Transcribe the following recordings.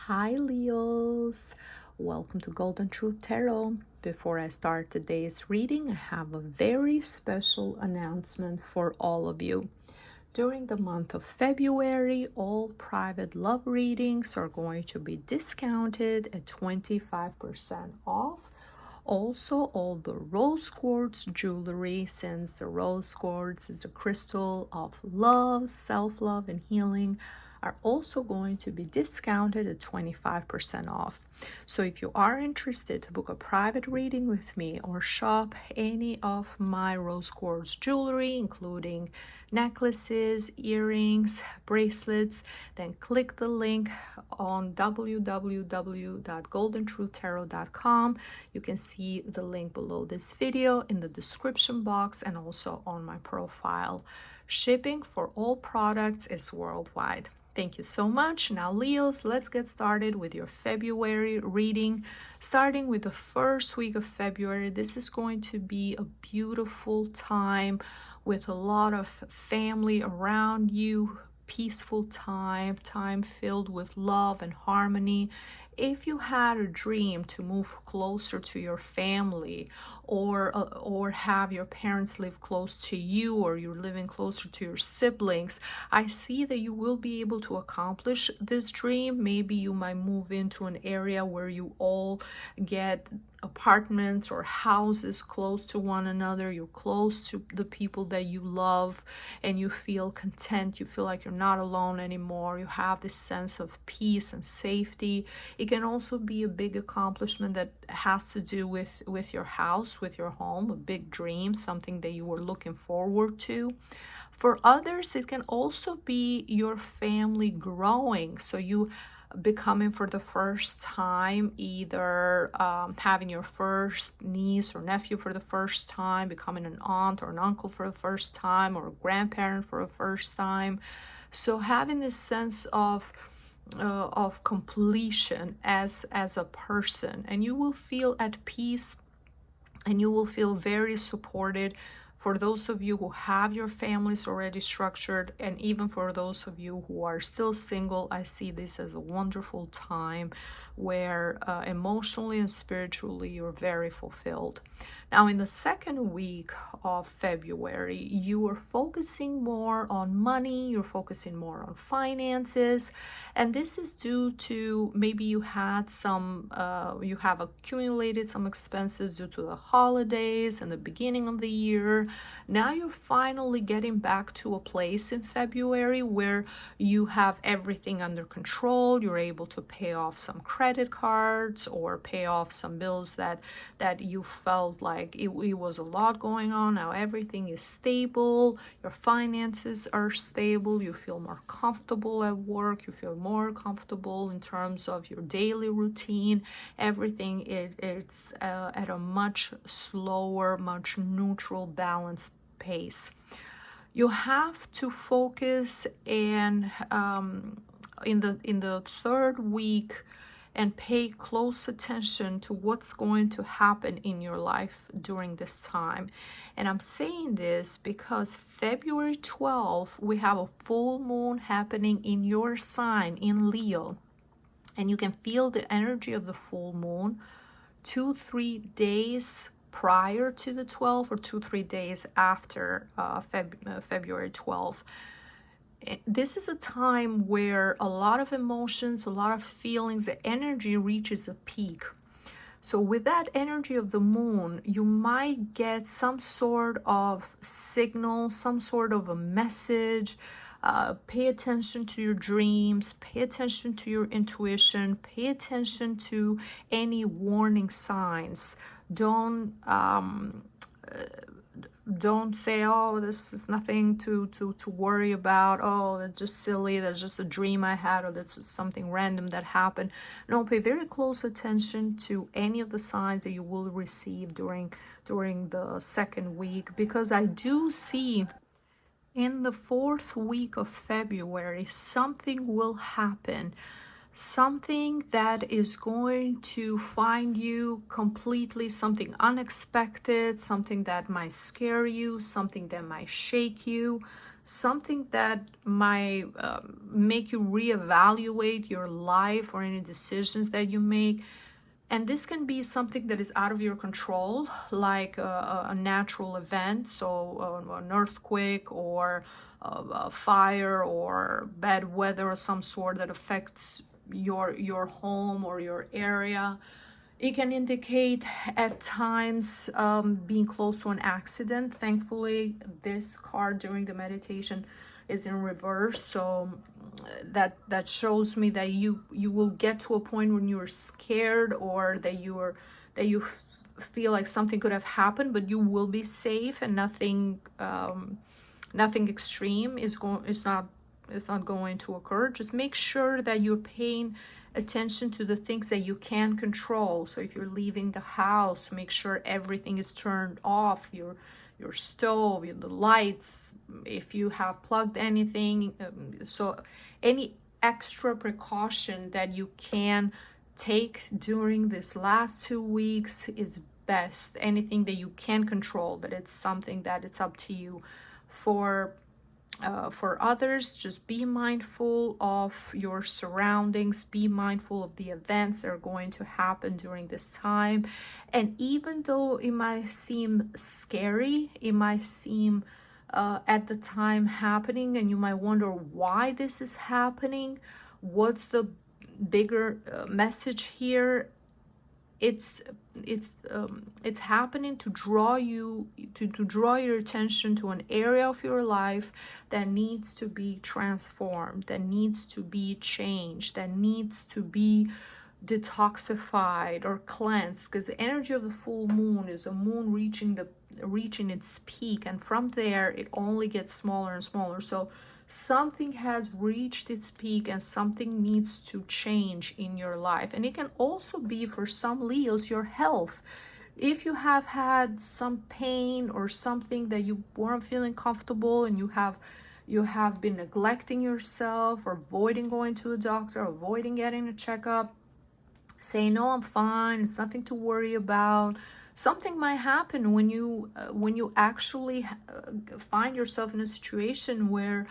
Hi Leos, welcome to Golden Truth Tarot. Before I start today's reading, I have a very special announcement for all of you. During the month of February, all private love readings are going to be discounted at 25% off. Also, all the rose quartz jewelry, since the rose quartz is a crystal of love, self-love, and healing, are also going to be discounted at 25% off. So if you are interested to book a private reading with me or shop any of my rose quartz jewelry, including necklaces, earrings, bracelets, then click the link on www.goldentruthtarot.com. You can see the link below this video in the description box and also on my profile. Shipping for all products is worldwide. Thank you so much. Now, Leos, let's get started with your February reading. Starting with the first week of February, this is going to be a beautiful time with a lot of family around you, peaceful time filled with love and harmony. If you had a dream to move closer to your family, or have your parents live close to you, or you're living closer to your siblings, I see that you will be able to accomplish this dream. Maybe you might move into an area where you all get apartments or houses close to one another. You're close to the people that you love and you feel content. You feel like you're not alone anymore. You have this sense of peace and safety. It can also be a big accomplishment that has to do with your house, with your home, a big dream, something that you were looking forward to. For others, it can also be your family growing. So you becoming for the first time, either having your first niece or nephew for the first time, becoming an aunt or an uncle for the first time, or a grandparent for the first time. So having this sense of completion as a person, and you will feel at peace and you will feel very supported. For those of you who have your families already structured, and even for those of you who are still single, I see this as a wonderful time where emotionally and spiritually you're very fulfilled. Now, in the second week of February, you are focusing more on money, you're focusing more on finances, and this is due to maybe you had some, you have accumulated some expenses due to the holidays and the beginning of the year. Now you're finally getting back to a place in February where you have everything under control. You're able to pay off some credit cards or pay off some bills that you felt like it was a lot going on. Now everything is stable. Your finances are stable. You feel more comfortable at work. You feel more comfortable in terms of your daily routine. Everything it's at a much slower, much neutral, balanced pace. You have to focus in the third week and pay close attention to what's going to happen in your life during this time. And I'm saying this because February 12th, we have a full moon happening in your sign in Leo. And you can feel the energy of the full moon 2-3 days prior to the 12th, or 2-3 days after February 12th. This is a time where a lot of emotions, a lot of feelings, the energy reaches a peak. So with that energy of the moon, you might get some sort of signal, some sort of a message. Pay attention to your dreams, pay attention to your intuition, pay attention to any warning signs. Don't say, oh, this is nothing to worry about. Oh, that's just silly. That's just a dream I had, or that's just something random that happened. No, pay very close attention to any of the signs that you will receive during the second week, because I do see in the fourth week of February something will happen. Something that is going to find you completely, something unexpected, something that might scare you, something that might shake you, something that might make you reevaluate your life or any decisions that you make. And this can be something that is out of your control, like a natural event, so an earthquake or a fire or bad weather of some sort that affects your home or your area. It can indicate at times being close to an accident. Thankfully, this card during the meditation is in reverse, so that shows me that you will get to a point when you're scared, or that you feel like something could have happened, but you will be safe, and nothing extreme is not going to occur. Just make sure that you're paying attention to the things that you can control. So if you're leaving the house, make sure everything is turned off, your stove, the lights, if you have plugged anything. So any extra precaution that you can take during this last 2 weeks is best. Anything that you can control, but it's something that it's up to you. For others, just be mindful of your surroundings, be mindful of the events that are going to happen during this time. And even though it might seem scary, it might seem at the time happening, and you might wonder why this is happening, what's the bigger message here. It's happening to draw you to draw your attention to an area of your life that needs to be transformed, that needs to be changed, that needs to be detoxified or cleansed, because the energy of the full moon is a moon reaching its peak, and from there it only gets smaller and smaller. So something has reached its peak and something needs to change in your life. And it can also be, for some Leos, your health. If you have had some pain or something that you weren't feeling comfortable, and you have been neglecting yourself, or avoiding going to a doctor, avoiding getting a checkup, saying, no, I'm fine, it's nothing to worry about. Something might happen when you actually find yourself in a situation where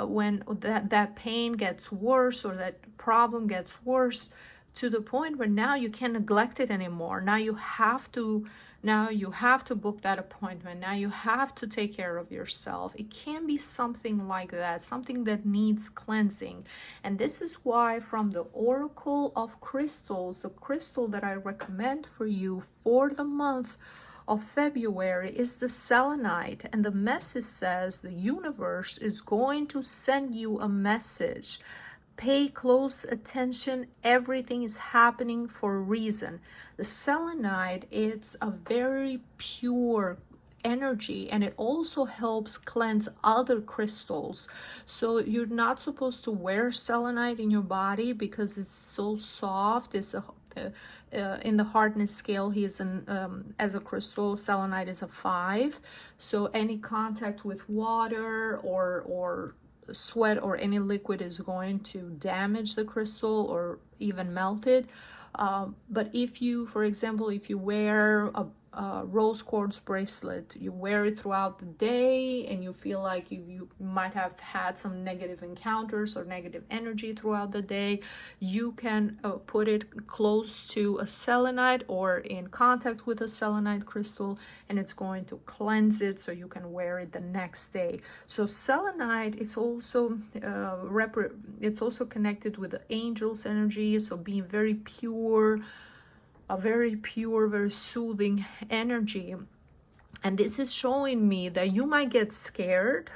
when that pain gets worse, or that problem gets worse, to the point where now you can't neglect it anymore. Now you have to book that appointment. Now you have to take care of yourself. It can be something like that, something that needs cleansing. And this is why, from the Oracle of Crystals, the crystal that I recommend for you for the month of February is the selenite. And the message says the universe is going to send you a message. Pay close attention. Everything is happening for a reason. The selenite, it's a very pure energy, and it also helps cleanse other crystals. So you're not supposed to wear selenite in your body because it's so soft. It's in the hardness scale, he is as a crystal, selenite is a 5. So any contact with water or sweat or any liquid is going to damage the crystal or even melt it. But if you, for example, if you wear a rose quartz bracelet, you wear it throughout the day, and you feel like you might have had some negative encounters or negative energy throughout the day, you can put it close to a selenite or in contact with a selenite crystal, and it's going to cleanse it, so you can wear it the next day. So selenite is also it's also connected with the angels energy, so being very pure, a very pure, very soothing energy. And this is showing me that you might get scared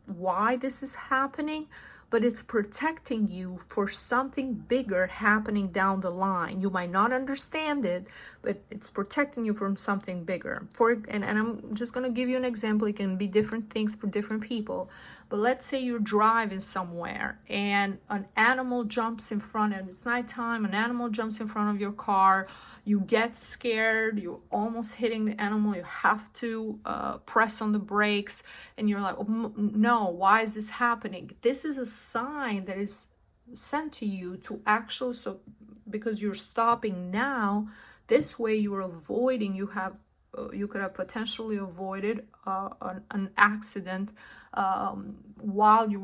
why this is happening, but it's protecting you for something bigger happening down the line. You might not understand it, but it's protecting you from something bigger. And I'm just going to give you an example. It can be different things for different people. But let's say you're driving somewhere and an animal jumps in front, and it's nighttime, an animal jumps in front of your car. You get scared, you're almost hitting the animal, you have to press on the brakes, and you're like, oh, no, why is this happening? This is a sign that is sent to you to actually, so because you're stopping now, this way you're avoiding, you have potentially avoided an accident while you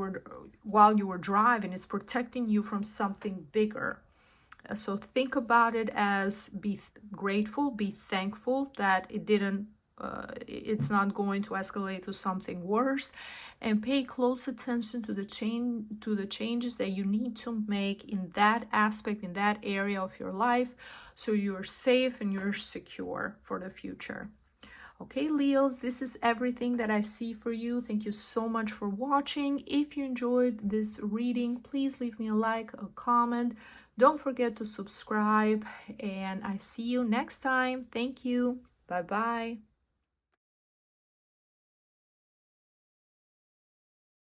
were driving. It's protecting you from something bigger. So think about it as be grateful, be thankful that it's not going to escalate to something worse, and pay close attention to the changes that you need to make in that aspect, in that area of your life, so you're safe and you're secure for the future. Okay, Leos, this is everything that I see for you. Thank you so much for watching. If you enjoyed this reading, please leave me a like, a comment. Don't forget to subscribe, and I see you next time. Thank you. Bye-bye.